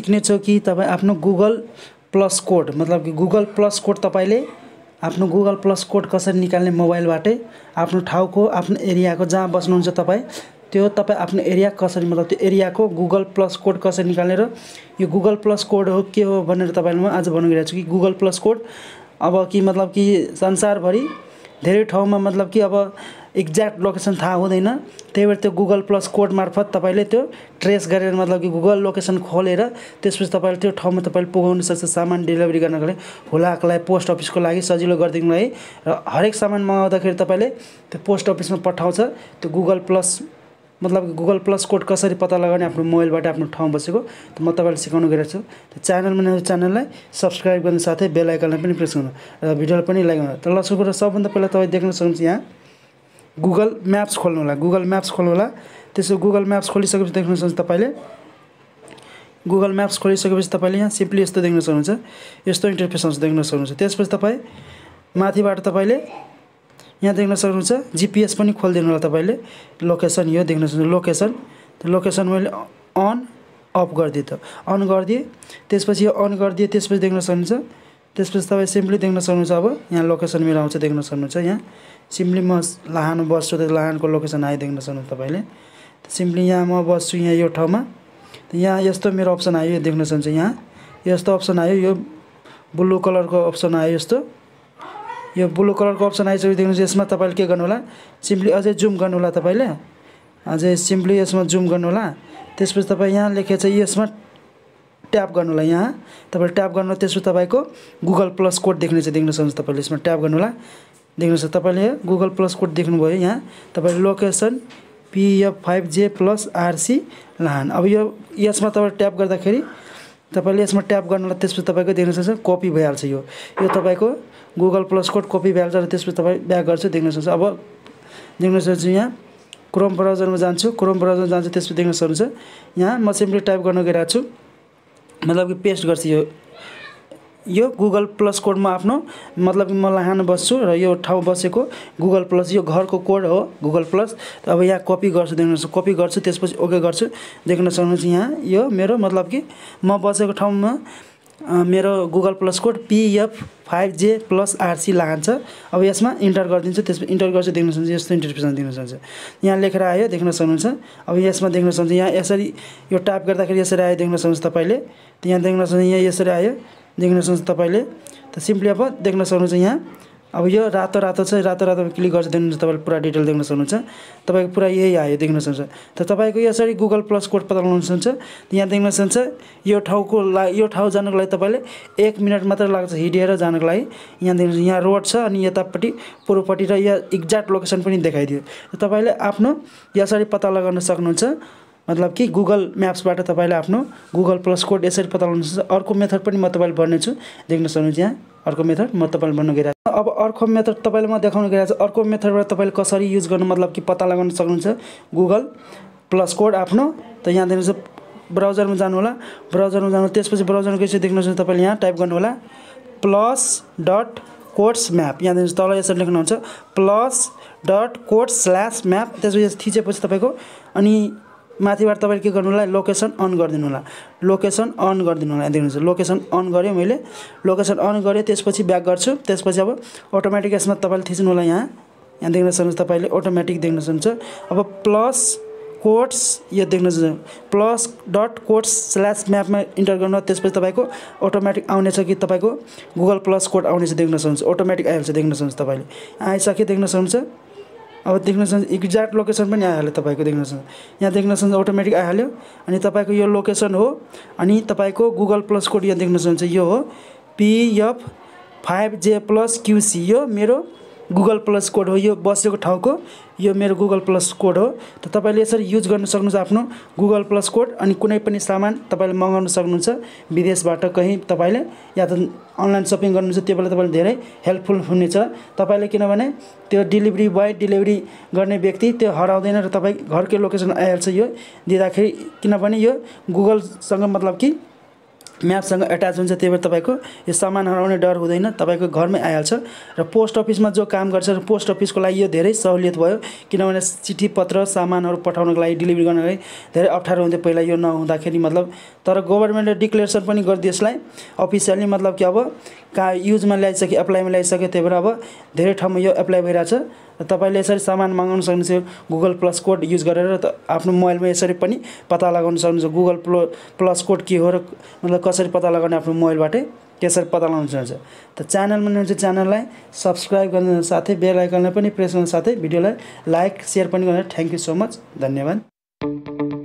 सिक्ने छौ कि तपाई आफ्नो गुगल प्लस कोड मतलब कि गुगल प्लस कोड तपाईले आफ्नो गुगल प्लस कोड कसरी निकाल्ने मोबाइलबाटै आफ्नो ठाउँको आफ्नो एरियाको जहाँ बस्नुहुन्छ तपाई त्यो तपाई आफ्नो एरिया कसरी मतलब त्यो एरियाको गुगल प्लस कोड कसरी निकाल्ने र यो गुगल प्लस कोड हो के हो भनेर तपाईलाई म आज भन्नु गइरहेको छु कि गुगल प्लस कोड अब कि मतलब कि संसारभरि धेरै ठाउँमा मतलब कि अब एक्ज्याक्ट लोकेसन थाहा हुँदैन त्यही भएर त्यो गुगल प्लस कोड मार्फत तपाईले त्यो ट्रेस गरेर मतलब कि गुगल लोकेसन खोलेर त्यसपछि तपाईले त्यो ठाउँमा तपाईले पुगाउन सक्छ सामान डेलिभरी गर्नको लागि हुलाको लागि पोस्ट अफिसको लागि सजिलो गरिदिनुको लागि र हरेक सामान मगाउँदाखेरि तपाईले त्यो पोस्ट अफिसमा पठाउँछ त्यो गुगल प्लस मतलब गुगल प्लस कोड कसरी पत्ता लगाउने आफ्नो मोबाइलबाट आफ्नो ठाउँ बसेको त म तपाईलाई सिकाउन गइरहेको छु त्यो च्यानललाई सब्स्क्राइब गर्नु साथै बेल आइकनलाई पनि प्रेस गर्नु र भिडियोलाई पनि लाइक गर्नु त ल सुरु गरेर सबभन्दा पहिला तपाईले देख्न सक्नुहुन्छ यहाँ गुगल म्याप्स खोल्नु होला गुगल म्याप्स खोल्नु होला त्यसो गुगल म्याप्स खोलिसकेपछि देख्न सक्नुहुन्छ तपाईले गुगल म्याप्स खोलिसकेपछि तपाईले यहाँ सिम्पली यस्तो देख्न सक्नुहुन्छ यस्तो इन्टरफेस आउँछ देख्न सक्नुहुन्छ त्यसपछि तपाई माथिबाट तपाईले यहाँ देख्न सक्नुहुन्छ जीपीएस पनि खोल्दिनु होला तपाईले लोकेसन यो देख्न सक्नुहुन्छ लोकेसन त्यो लोकेसन मैले अन अफ गरिदिए त अन गरिदिए त्यसपछि यो अन गरिदिए त्यसपछि देख्न सक्नुहुन्छ त्यसपछि तपाई सिम्पली देख्न सक्नुहुन्छ अब यहाँ लोकेसन मेरो आउँछ देख्न सक्नुहुन्छ यहाँ सिम्पली म लाहान बस्छु त लाहानको लोकेसन आयो देख्न सक्नुहुन्छ तपाईले सिम्पली यहाँ म बस्छु यहाँ यो ठाउँमा यहाँ यस्तो मेरो अप्सन आयो देख्न सक्नुहुन्छ यहाँ यस्तो अप्सन आयो यो ब्लू कलरको अप्सन आयो यस्तो यो ब्लू कलरको अप्सन आइसक्यो देख्नुहुन्छ यसमा तपाईले के गर्नु होला सिम्पली अझै जुम गर्नु होला तपाईले अझै सिम्पली यसमा जुम गर्नु होला त्यसपछि तपाई यहाँ लेखेको छ यसमा ट्याप गर्नु होला यहाँ तपाईले ट्याप गर्नु त्यसपछि तपाईको गुगल प्लस कोड देख्ने छ देख्न सक्नुहुन्छ तपाईले यसमा ट्याप गर्नु होला देख्नुस् तपाईले गुगल प्लस कोड देख्नुभयो यहाँ तपाईले लोकेसन PF5J+RC लाहान अब यो यसमा तपाईले ट्याप गर्दाखेरि तपाईले यसमा ट्याप गर्नुलाई त्यसपछि तपाईको देख्न सक्नुहुन्छ कपी भइहाल्छ यो तपाईको गुगल प्लस कोड कपी भइहाल्छ र त्यसपछि तपाई ब्याक गर्छ देख्न सक्नुहुन्छ अब देख्न सक्नुहुन्छ यहाँ क्रोम ब्राउजरमा जान्छु त्यसपछि देख्न सक्नुहुन्छ यहाँ म सिम्पली टाइप गर्न गइरहेको छु मतलब कि पेस्ट गर्छु यो गुगल प्लस कोडमा आफ्नो मतलब कि म लाहान बस्छु र यो ठाउँ बसेको गुगल प्लस यो घरको कोड हो गुगल प्लस अब यहाँ कपी गर्छु देख्न सक्नुहुन्छ कपी गर्छु त्यसपछि ओके गर्छु देख्न सक्नुहुन्छ यहाँ यो मेरो मतलब कि म बसेको ठाउँमा मेरो Google plus code PF5J+RC Lahan छ अब यसमा इन्टर गरिदिन्छु त्यसपछि इन्टर गर्छु देख्न सक्नुहुन्छ यस्तो इन्टरफेस देख्न सक्नुहुन्छ यहाँ लेखेर आयो देख्न सक्नुहुन्छ अब यसमा देख्न सक्नुहुन्छ यहाँ यसरी यो टाइप गर्दाखेरि यसरी आयो देख्न सक्नुहुन्छ तपाईले यहाँ देख्न सक्नुहुन्छ यहाँ यसरी आयो देख्न सक्नुहुन्छ तपाईले त सिम्पली अब देख्न सक्नुहुन्छ यहाँ अब यो रातो छ रातोमा क्लिक गर्छ देख्नुहुन्छ तपाईले पुरा डिटेल देख्न सक्नुहुन्छ तपाईको पुरा यही आयो देख्न सक्नुहुन्छ त तपाईको यसरी गुगल प्लस कोड पत्ता लगाउन सक्नुहुन्छ यहाँ देख्न सक्नुहुन्छ यो ठाउँ जानको लागि तपाईले 1 मिनेट मात्र लाग्छ हिँडेर जानको लागि यहाँ देख्नुहुन्छ यहाँ रोड छ अनि यतापट्टि पूर्वपट्टि र यहाँ एक्ज्याक्ट लोकेसन पनि देखाइदियो त तपाईले आफ्नो यसरी पत्ता लगाउन सक्नुहुन्छ मतलब कि गुगल म्याप्सबाट तपाईले आफ्नो गुगल प्लस कोड यसरी पत्ता लगाउन सक्नुहुन्छ अर्को मेथड पनि म तपाईलाई भन्नेछु देख्न सक्नुहुन्छ यहाँ अर्को मेथड म तपाईलाई भन्न गइरहेको छु अब अर्को मेथड तपाईलाई म देखाउन गइरहेको छु अर्को मेथडबाट तपाईले कसरी युज गर्नु मतलब कि पत्ता लगाउन सक्नुहुन्छ गुगल प्लस कोड आफ्नो त यहाँ देख्नुहुन्छ ब्राउजरमा जानु होला त्यसपछि ब्राउजरमा गएपछि देख्न सक्नुहुन्छ तपाईले यहाँ टाइप गर्नु होला plus.codes/map यहाँ देख्नुहुन्छ तल यसरी लेख्नुहुन्छ plus.codes/map त्यसपछि थिचेपछि तपाईको अनि माथिबाट तपाईले के गर्नु होला लोकेसन अन गरिदिनु होला देख्नुहुन्छ लोकेसन अन गरे मैले लोकेसन अन गरे त्यसपछि ब्याक गर्छु त्यसपछि अब अटोमेटिक यसमा तपाईले थिच्नु होला यहाँ देख्न सक्नुहुन्छ तपाईले अटोमेटिक देख्न सक्नुहुन्छ अब प्लस कोड्स यो देख्न सक्नुहुन्छ plus.codes/map मा इन्टर गर्नु त्यसपछि तपाईको अटोमेटिक आउने छ कि तपाईको गुगल प्लस कोड आउने छ देख्न सक्नुहुन्छ अटोमेटिक आइहाल्छ देख्न सक्नुहुन्छ तपाईले आइसके देख्न सक्नुहुन्छ अब देख्न सक्नुहुन्छ एक्ज्याक्ट लोकेसन पनि आइहाल्यो तपाईको देख्न सक्नुहुन्छ यहाँ देख्न सक्नुहुन्छ अटोमेटिक आइहाल्यो अनि तपाईको यो लोकेसन हो अनि तपाईको गुगल प्लस कोड यहाँ देख्न सक्नुहुन्छ यो हो PF5J+QC यो मेरो गुगल प्लस कोड हो यो बसेको ठाउँको यो मेरो गुगल प्लस कोड हो त तपाईले यसरी युज गर्न सक्नुहुन्छ आफ्नो गुगल प्लस कोड अनि कुनै पनि सामान तपाईले मगाउन सक्नुहुन्छ विदेशबाट कहीं तपाईले या त अनलाइन शपिङ गर्नुहुन्छ त्यो बेला तपाईले धेरै हेल्पफुल हुनेछ तपाईले किनभने त्यो डेलिभरी बोय डेलिभरी गर्ने व्यक्ति त्यो हराउँदैन र तपाई घरकै लोकेसन आइहाल्छ यो दिँदाखेरि किनभने यो गुगल सँग मतलब कि म्यापसँग अट्याच हुन्छ त्यही भएर तपाईको यो सामान हराउने डर हुँदैन तपाईको घरमै आइहाल्छ र पोस्ट अफिसमा जो काम गर्छ र पोस्ट अफिसको लागि यो धेरै सहुलियत भयो किनभने चिठी पत्र सामानहरु पठाउनको लागि डेलिभरी गर्नको लागि धेरै अप्ठ्यारो हुन्थ्यो पहिला यो नहुँदाखेरि मतलब तर गभर्नमेन्टले डिक्लेरेसन पनि गरिदियो यसलाई अफिसियली, मतलब कि अब कहाँ युजमा ल्याइसक्यो, एप्लाईमा ल्याइसक्यो। त्यही भएर अब धेरै ठाउँमा यो एप्लाई भइरहेछ। तपाईँले यसरी सामान मगाउन सक्नुहुन्छ गुगल प्लस कोड युज गरेर। आफ्नो मोबाइलमा यसरी पनि पत्ता लगाउन सक्नुहुन्छ गुगल प्लस कोड के हो र मतलब कसरी पत्ता लगाउने आफ्नो मोबाइलबाटै त्यसरी पत्ता लगाउन सक्नुहुन्छ। त च्यानलमा हुनुहुन्छ च्यानललाई सब्सक्राइब गर्न साथै बेल आइकनलाई पनि प्रेस गर्न साथै भिडियोलाई लाइक सेयर पनि गर्न। थ्याङ्क यू सो मच, धन्यवाद।